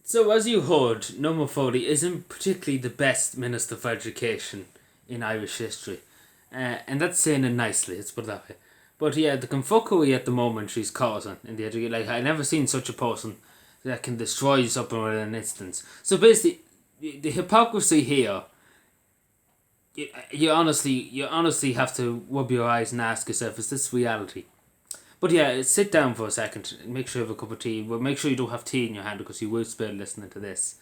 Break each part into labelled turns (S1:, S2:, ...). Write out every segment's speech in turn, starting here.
S1: So, as you heard, Norma Foley isn't particularly the best Minister for Education in Irish history. And that's saying it nicely, let's put it that way. But yeah, the confuckery at the moment she's causing in the education, like, I never seen such a person that can destroy something within an instance. So basically, the hypocrisy here, you honestly have to rub your eyes and ask yourself, is this reality? But yeah, sit down for a second, make sure you have a cup of tea. Well, make sure you don't have tea in your hand because you will spill listening to this.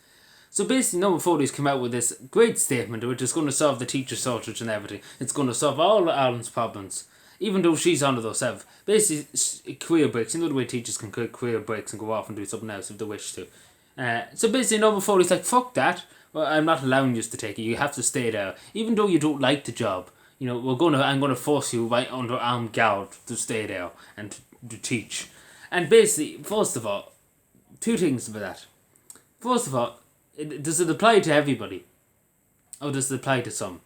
S1: So basically, Norman Foley's come out with this great statement which is going to solve the teacher shortage and everything. It's going to solve all Ireland's problems, even though she's on to herself. Basically, career breaks. You know the way teachers can create career breaks and go off and do something else if they wish to. So basically, Norman Foley's like, fuck that. Well, I'm not allowing you to take it. You have to stay there, even though you don't like the job. I'm gonna force you right under armed guard to stay there and to teach. And basically, first of all, two things about that. First of all, does it apply to everybody, or does it apply to some?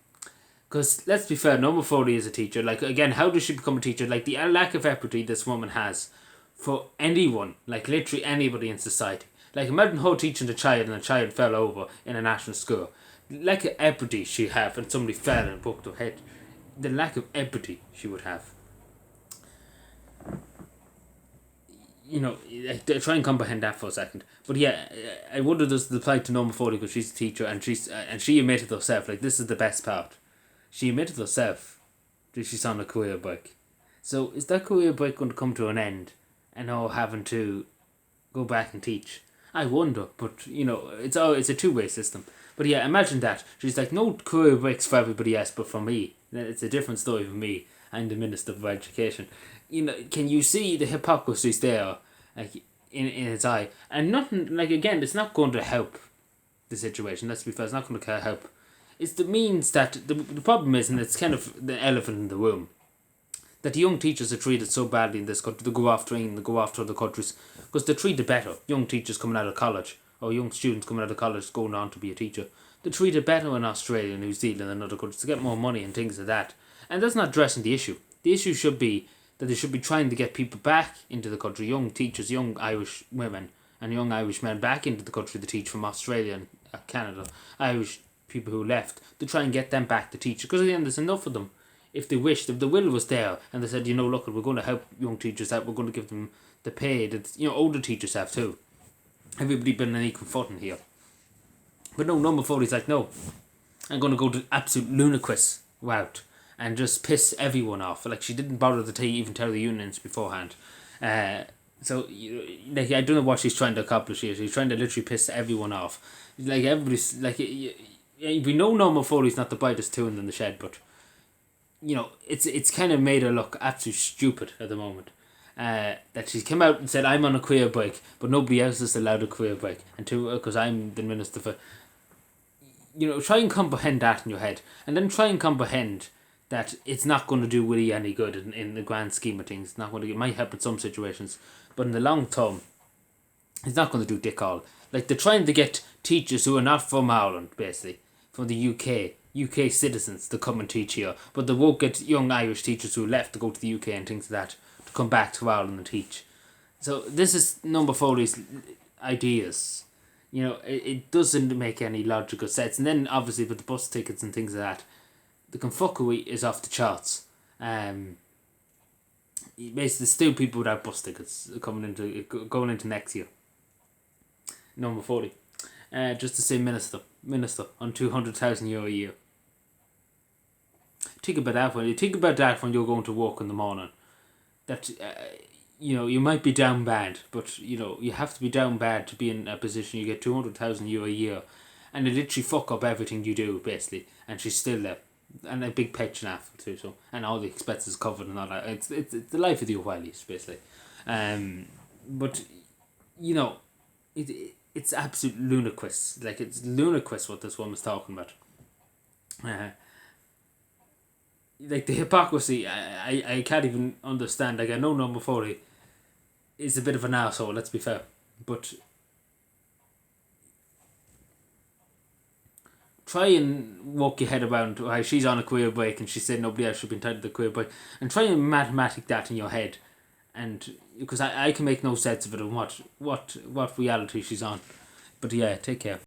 S1: Because let's be fair, Norma Foley is a teacher. Like, again, how does she become a teacher? Like, the lack of empathy this woman has for anyone, like literally anybody in society. Like, imagine her teaching a child and a child fell over in a national school. The lack of empathy she have and somebody fell and broke their head. The lack of empathy she would have. Try and comprehend that for a second. But yeah, I wonder does it apply to Norma Foley because she's a teacher and she admitted herself, like, this is the best part. She admitted herself that she's on a career break. So is that career break going to come to an end and her having to go back and teach? I wonder, but it's a two-way system. But yeah, imagine that. She's like, no career breaks for everybody else but for me. It's a different story for me. I'm the Minister for Education. Can you see the hypocrisies there, like, in its eye? And nothing, like, again, it's not going to help the situation. Let's be fair, it's not going to help. The means that the problem is, and it's kind of the elephant in the room, that the young teachers are treated so badly in this country. They go off training, they go off to other countries because they're treated better. Young teachers coming out of college, or young students coming out of college going on to be a teacher, they're treated better in Australia, New Zealand, and other countries to get more money and things like that. And that's not addressing the issue. The issue should be that they should be trying to get people back into the country, young teachers, young Irish women and young Irish men back into the country to teach from Australia and Canada, Irish people who left, to try and get them back to teach. Because again, there's enough of them. If they wished, if the will was there, and they said, look, we're going to help young teachers out, we're going to give them the pay that older teachers have too. Everybody been on equal footing here. But no, Norma Foley's like, no, I'm going to go the absolute ludicrous route and just piss everyone off. Like, she didn't bother to even tell the unions beforehand. So, like, I don't know what she's trying to accomplish here. She's trying to literally piss everyone off. Like, everybody's, like, we know Norma Foley's not the brightest tune in the shed, but, it's kind of made her look absolutely stupid at the moment. That she's come out and said, I'm on a career break, but nobody else is allowed a career break. And because I'm the Minister for... try and comprehend that in your head. And then try and comprehend that it's not going to do really any good in the grand scheme of things. It's not going to, it might help in some situations, but in the long term, it's not going to do dick all. Like, they're trying to get teachers who are not from Ireland, basically, from the UK citizens to come and teach here, but they won't get young Irish teachers who left to go to the UK and things like that to come back to Ireland and teach. So this is Norma Foley's ideas. It doesn't make any logical sense. And then obviously with the bus tickets and things like that, the confuckery is off the charts. Basically, there's still people without bus tickets going into next year. Norma Foley, just to say minister on €200,000 a year. Think about that when you're going to work in the morning. That you might be down bad, but you have to be down bad to be in a position you get €200,000 a year, and they literally fuck up everything you do basically, and she's still there. And a big pension after too, so, and all the expenses covered and all that. It's the life of the O'Reillys basically, but it's absolute ludicrous. Like, it's ludicrous what this woman's talking about. Like, the hypocrisy, I can't even understand. Like, I know Norma Foley is a bit of an arsehole, let's be fair, but try and walk your head around why she's on a career break and she said nobody else should be entitled to a career break, and try and mathematic that in your head, and because I can make no sense of it and what reality she's on. But yeah, take care.